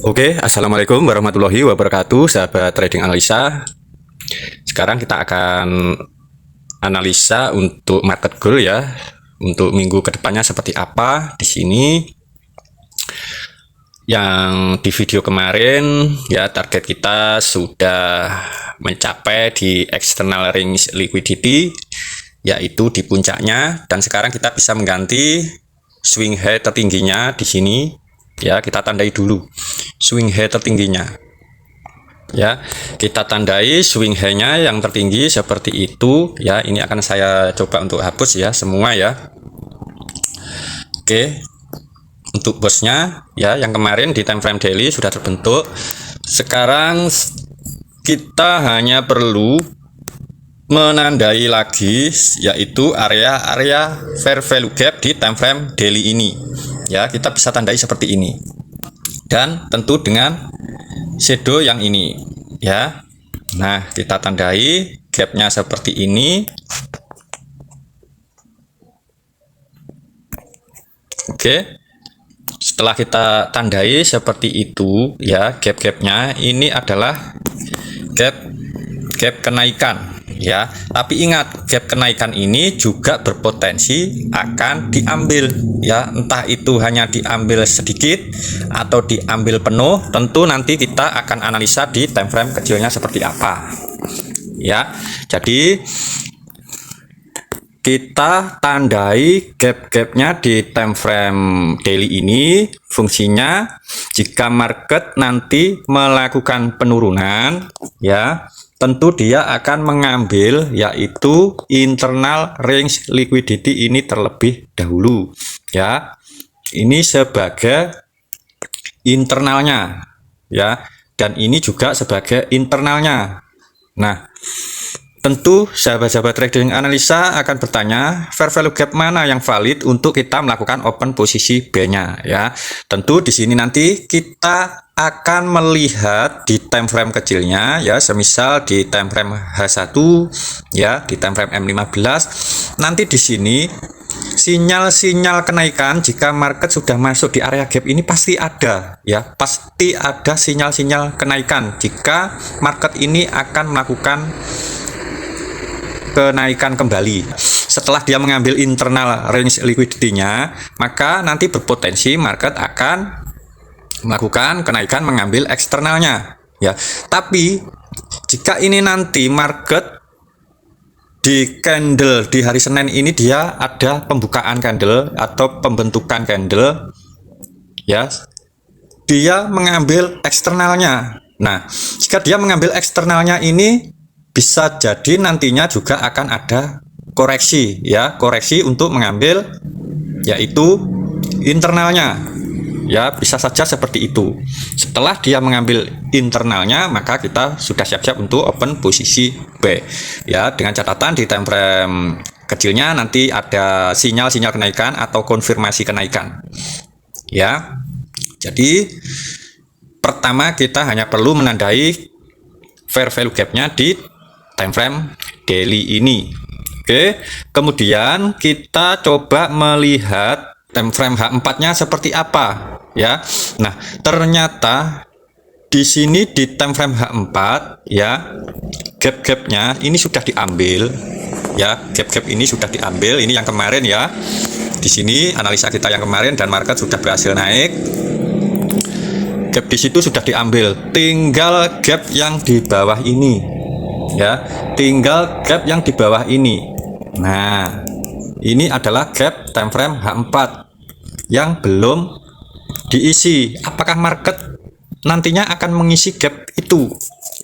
Oke, assalamualaikum warahmatullahi wabarakatuh, sahabat trading analisa. Sekarang kita akan analisa untuk market goal ya, untuk minggu kedepannya seperti apa. Di sini, yang di video kemarin ya target kita sudah mencapai di external range liquidity, yaitu di puncaknya, dan sekarang kita bisa mengganti swing high tertingginya di sini. Ya, kita tandai dulu swing high tertingginya. Ya, kita tandai swing high-nya yang tertinggi seperti itu ya. Ini akan saya coba untuk hapus ya semua ya. Oke. Untuk bosnya ya, yang kemarin di time frame daily sudah terbentuk. Sekarang kita hanya perlu menandai lagi, yaitu area fair value gap di time frame daily ini. Ya, kita bisa tandai seperti ini. Dan tentu dengan shadow yang ini ya. Nah, kita tandai gapnya seperti ini. Oke. Setelah kita tandai seperti itu ya, gap-gapnya ini adalah gap kenaikan ya. Tapi ingat, gap kenaikan ini juga berpotensi akan diambil ya, entah itu hanya diambil sedikit atau diambil penuh. Tentu nanti kita akan analisa di time frame kecilnya seperti apa ya. Jadi kita tandai gap-gapnya di time frame daily ini. Fungsinya jika market nanti melakukan penurunan ya, tentu dia akan mengambil yaitu internal range liquidity ini terlebih dahulu ya. Ini sebagai internalnya ya, dan ini juga sebagai internalnya. Nah, tentu sahabat-sahabat trading analisa akan bertanya, fair value gap mana yang valid untuk kita melakukan open posisi B-nya ya. Tentu di sini nanti kita akan melihat di time frame kecilnya ya, semisal di time frame H1 ya, di time frame M15. Nanti di sini sinyal-sinyal kenaikan jika market sudah masuk di area gap ini pasti ada ya, pasti ada sinyal-sinyal kenaikan jika market ini akan melakukan kenaikan kembali. Setelah dia mengambil internal range liquidity-nya, maka nanti berpotensi market akan melakukan kenaikan mengambil eksternalnya ya. Tapi jika ini nanti market di candle di hari Senin ini dia ada pembukaan candle atau pembentukan candle ya, dia mengambil eksternalnya. Nah, jika dia mengambil eksternalnya ini, bisa jadi nantinya juga akan ada koreksi ya, koreksi untuk mengambil yaitu internalnya ya, bisa saja seperti itu. Setelah dia mengambil internalnya, maka kita sudah siap-siap untuk open posisi B ya, dengan catatan di time frame kecilnya nanti ada sinyal-sinyal kenaikan atau konfirmasi kenaikan ya. Jadi pertama kita hanya perlu menandai fair value gap-nya di time frame daily ini. Oke, kemudian kita coba melihat time frame H4-nya seperti apa ya. Nah, ternyata di sini di time frame H4 ya, gap-gapnya ini sudah diambil ya, gap-gap ini sudah diambil. Ini yang kemarin ya. Di sini analisa kita yang kemarin dan market sudah berhasil naik. Gap di situ sudah diambil, tinggal gap yang di bawah ini ya, tinggal gap yang di bawah ini. Nah, ini adalah gap time frame H4 yang belum diisi. Apakah market nantinya akan mengisi gap itu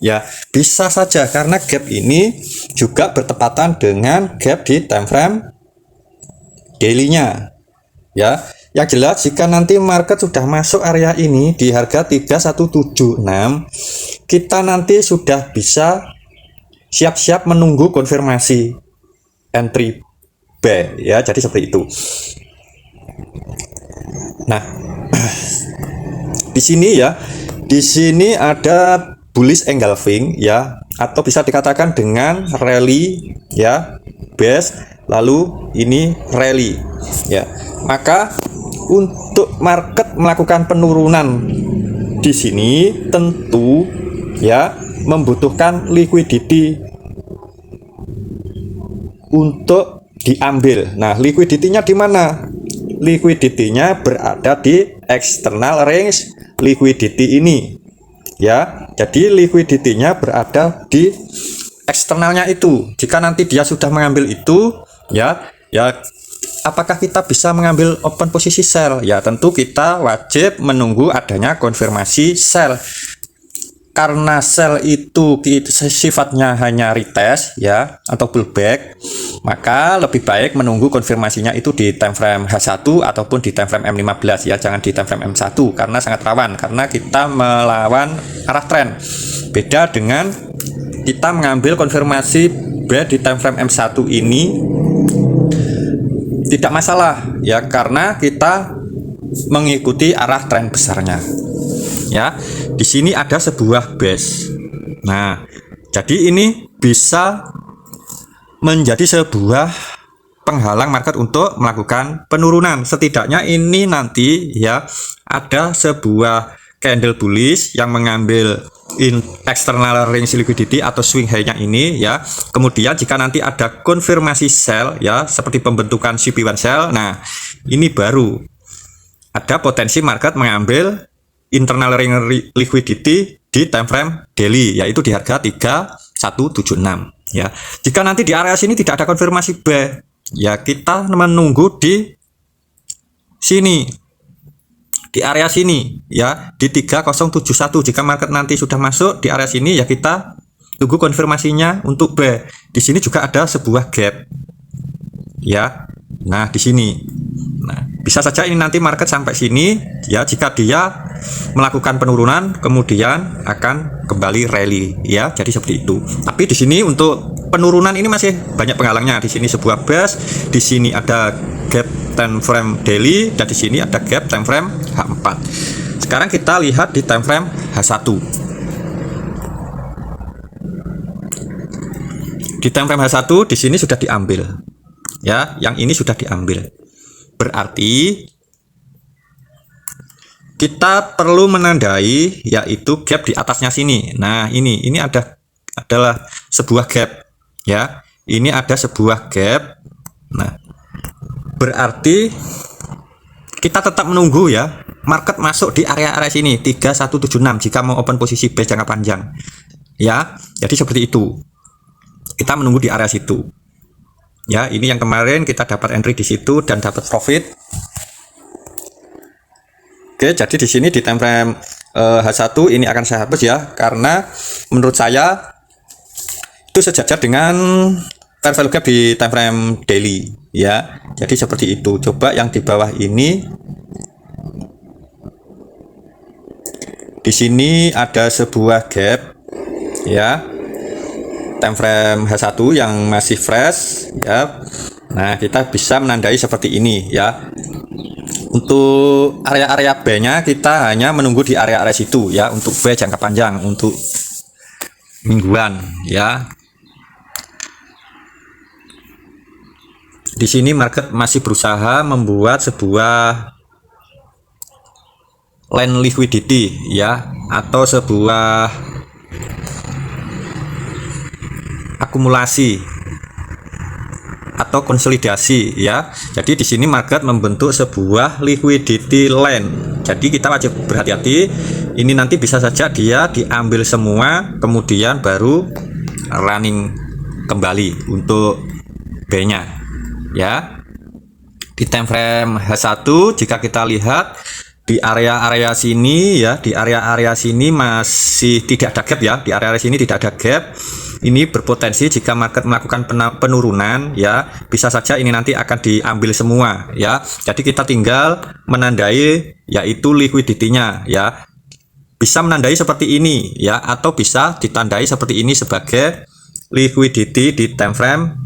ya? Bisa saja, karena gap ini juga bertepatan dengan gap di time frame daily-nya ya. Yang jelas jika nanti market sudah masuk area ini di harga 3176, kita nanti sudah bisa siap-siap menunggu konfirmasi entry B ya. Jadi seperti itu. Nah, di sini ya, di sini ada bullish engulfing ya, atau bisa dikatakan dengan rally ya, base lalu ini rally ya. Maka untuk market melakukan penurunan di sini tentu ya membutuhkan liquidity untuk diambil. Nah, liquidity-nya di mana? Liquidity-nya berada di external range liquidity ini. Ya, jadi liquidity-nya berada di eksternalnya itu. Jika nanti dia sudah mengambil itu, ya apakah kita bisa mengambil open posisi sell? Ya, tentu kita wajib menunggu adanya konfirmasi sell. Karena sell itu sifatnya hanya retest ya atau pullback, maka lebih baik menunggu konfirmasinya itu di time frame H1 ataupun di time frame M15 ya, jangan di time frame M1 karena sangat rawan, karena kita melawan arah tren. Beda dengan kita mengambil konfirmasi buy di time frame M1 ini tidak masalah ya, karena kita mengikuti arah tren besarnya. Ya, di sini ada sebuah base. Nah, jadi ini bisa menjadi sebuah penghalang market untuk melakukan penurunan. Setidaknya ini nanti ya ada sebuah candle bullish yang mengambil external range liquidity atau swing high-nya ini ya. Kemudian jika nanti ada konfirmasi sell ya seperti pembentukan CP1 sell, nah ini baru ada potensi market mengambil internal range liquidity di time frame daily, yaitu di harga 3176 ya. Jika nanti di area sini tidak ada konfirmasi buy ya, kita menunggu di sini, di area sini ya, di 3071. Jika market nanti sudah masuk di area sini ya, kita tunggu konfirmasinya untuk buy. Di sini juga ada sebuah gap ya. Nah, di sini. Nah, bisa saja ini nanti market sampai sini ya, jika dia melakukan penurunan kemudian akan kembali rally ya. Jadi seperti itu. Tapi di sini untuk penurunan ini masih banyak penghalangnya. Di sini sebuah base, di sini ada gap time frame daily, dan di sini ada gap time frame H4. Sekarang kita lihat di time frame H1. Di time frame H1 di sini sudah diambil. Ya, yang ini sudah diambil. Berarti kita perlu menandai yaitu gap di atasnya sini. Nah, ini adalah sebuah gap ya. Ini ada sebuah gap. Nah, berarti kita tetap menunggu ya market masuk di area-area sini 3176 jika mau open posisi buy jangka panjang. Ya, jadi seperti itu. Kita menunggu di area situ. Ya, ini yang kemarin kita dapat entry di situ dan dapat profit. Oke, jadi di sini di time frame H1 ini akan saya hapus ya, karena menurut saya itu sejajar dengan fair value gap di time frame daily ya. Jadi seperti itu. Coba yang di bawah ini, di sini ada sebuah gap ya, time frame H1 yang masih fresh ya. Nah, kita bisa menandai seperti ini ya. Untuk area-area buy-nya kita hanya menunggu di area-area situ ya, untuk buy jangka panjang, untuk mingguan ya. Di sini market masih berusaha membuat sebuah line liquidity ya, atau sebuah akumulasi atau konsolidasi ya. Jadi di sini market membentuk sebuah liquidity line. Jadi kita wajib berhati-hati. Ini nanti bisa saja dia diambil semua kemudian baru running kembali untuk buy-nya ya. Di time frame H1 jika kita lihat di area-area sini ya, di area-area sini masih tidak ada gap ya, di area-area sini tidak ada gap. Ini berpotensi jika market melakukan penurunan ya, bisa saja ini nanti akan diambil semua ya. Jadi kita tinggal menandai yaitu liquidity-nya ya. Bisa menandai seperti ini ya, atau bisa ditandai seperti ini sebagai liquidity di time frame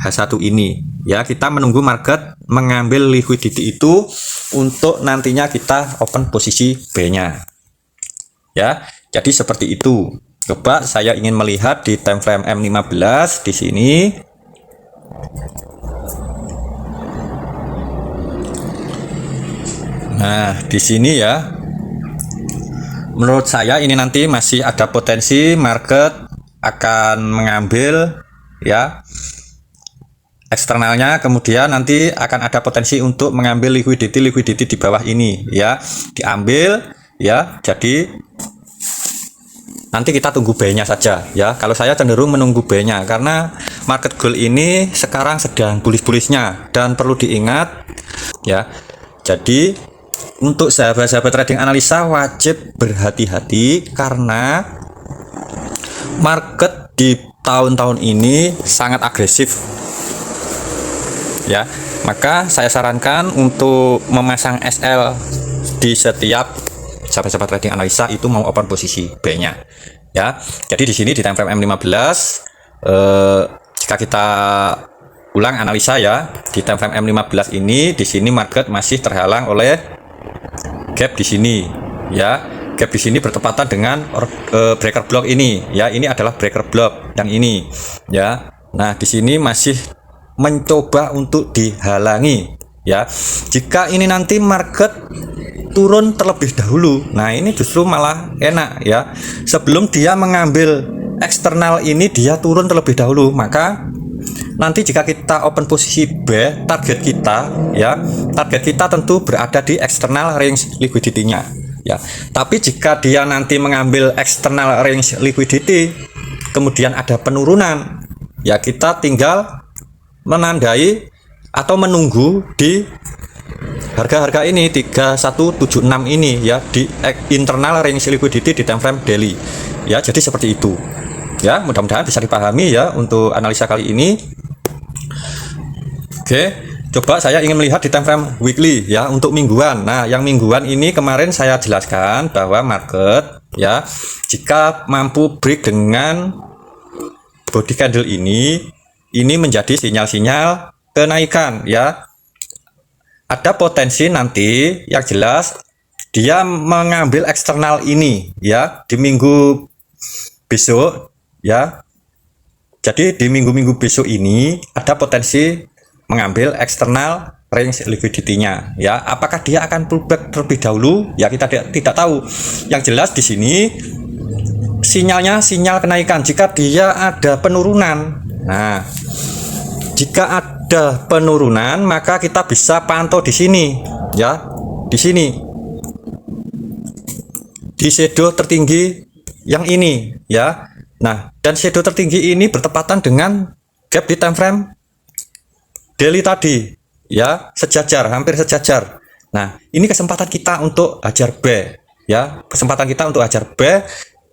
H1 ini ya. Kita menunggu market mengambil liquidity itu untuk nantinya kita open posisi buy-nya ya. Jadi seperti itu. Coba saya ingin melihat di time frame M15 di sini. Nah, di sini ya. menurut saya ini nanti masih ada potensi market akan mengambil ya eksternalnya, kemudian nanti akan ada potensi untuk mengambil liquidity di bawah ini ya, diambil ya. Jadi nanti kita tunggu buy-nya saja ya. Kalau saya cenderung menunggu buy-nya karena market gold ini sekarang sedang bullish-bullishnya, dan perlu diingat ya. Jadi untuk sahabat-sahabat trading analisa wajib berhati-hati karena market di tahun-tahun ini sangat agresif ya. Maka saya sarankan untuk memasang SL di setiap sahabat-sahabat trading analisa itu mau open posisi buy-nya ya. Jadi di sini di time frame M15 jika kita ulang analisa ya, di time frame M15 ini di sini market masih terhalang oleh gap di sini ya. Gap di sini bertepatan dengan breaker block ini ya. Ini adalah breaker block yang ini ya. Nah, di sini masih mencoba untuk dihalangi ya. Jika ini nanti market turun terlebih dahulu, nah ini justru malah enak ya. Sebelum dia mengambil eksternal ini, dia turun terlebih dahulu, maka nanti jika kita open posisi buy, target kita tentu berada di eksternal range liquidity-nya ya. Tapi jika dia nanti mengambil eksternal range liquidity kemudian ada penurunan ya, kita tinggal menandai atau menunggu di harga-harga ini 3176 ini ya, di internal range liquidity di time frame daily ya. Jadi seperti itu ya, mudah-mudahan bisa dipahami ya untuk analisa kali ini. Oke, coba saya ingin melihat di time frame weekly ya, untuk mingguan. Nah, yang mingguan ini kemarin saya jelaskan bahwa market ya, jika mampu break dengan body candle ini menjadi sinyal-sinyal kenaikan ya. Ada potensi nanti yang jelas dia mengambil eksternal ini ya di minggu besok ya. Jadi di minggu-minggu besok ini ada potensi mengambil eksternal range liquidity-nya ya. Apakah dia akan pullback terlebih dahulu ya, kita tidak tahu. Yang jelas di sini sinyalnya sinyal kenaikan. Jika dia ada penurunan, nah jika ada penurunan maka kita bisa pantau di sini ya, di sini di shadow tertinggi yang ini ya. Nah, dan shadow tertinggi ini bertepatan dengan gap di time frame daily tadi ya, sejajar, hampir sejajar. Nah, ini kesempatan kita untuk hajar buy ya, kesempatan kita untuk hajar buy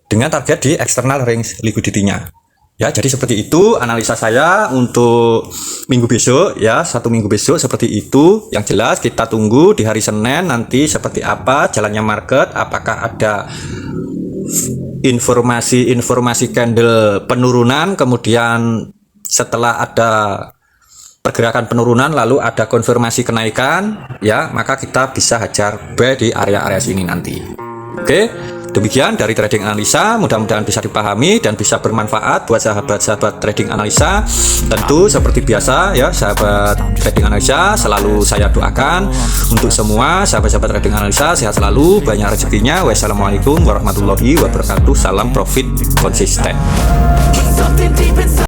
dengan target di external range liquidity-nya ya. Jadi seperti itu analisa saya untuk minggu besok ya, 1 minggu besok seperti itu. Yang jelas kita tunggu di hari Senin nanti seperti apa jalannya market, apakah ada informasi candle penurunan, kemudian setelah ada pergerakan penurunan lalu ada konfirmasi kenaikan ya, maka kita bisa hajar buy di area-area sini nanti. Oke, demikian dari trading analisa, mudah-mudahan bisa dipahami dan bisa bermanfaat buat sahabat-sahabat trading analisa. Tentu seperti biasa ya, sahabat trading analisa selalu saya doakan untuk semua sahabat-sahabat trading analisa sehat selalu, banyak rezekinya. Wassalamualaikum warahmatullahi wabarakatuh. Salam profit konsisten.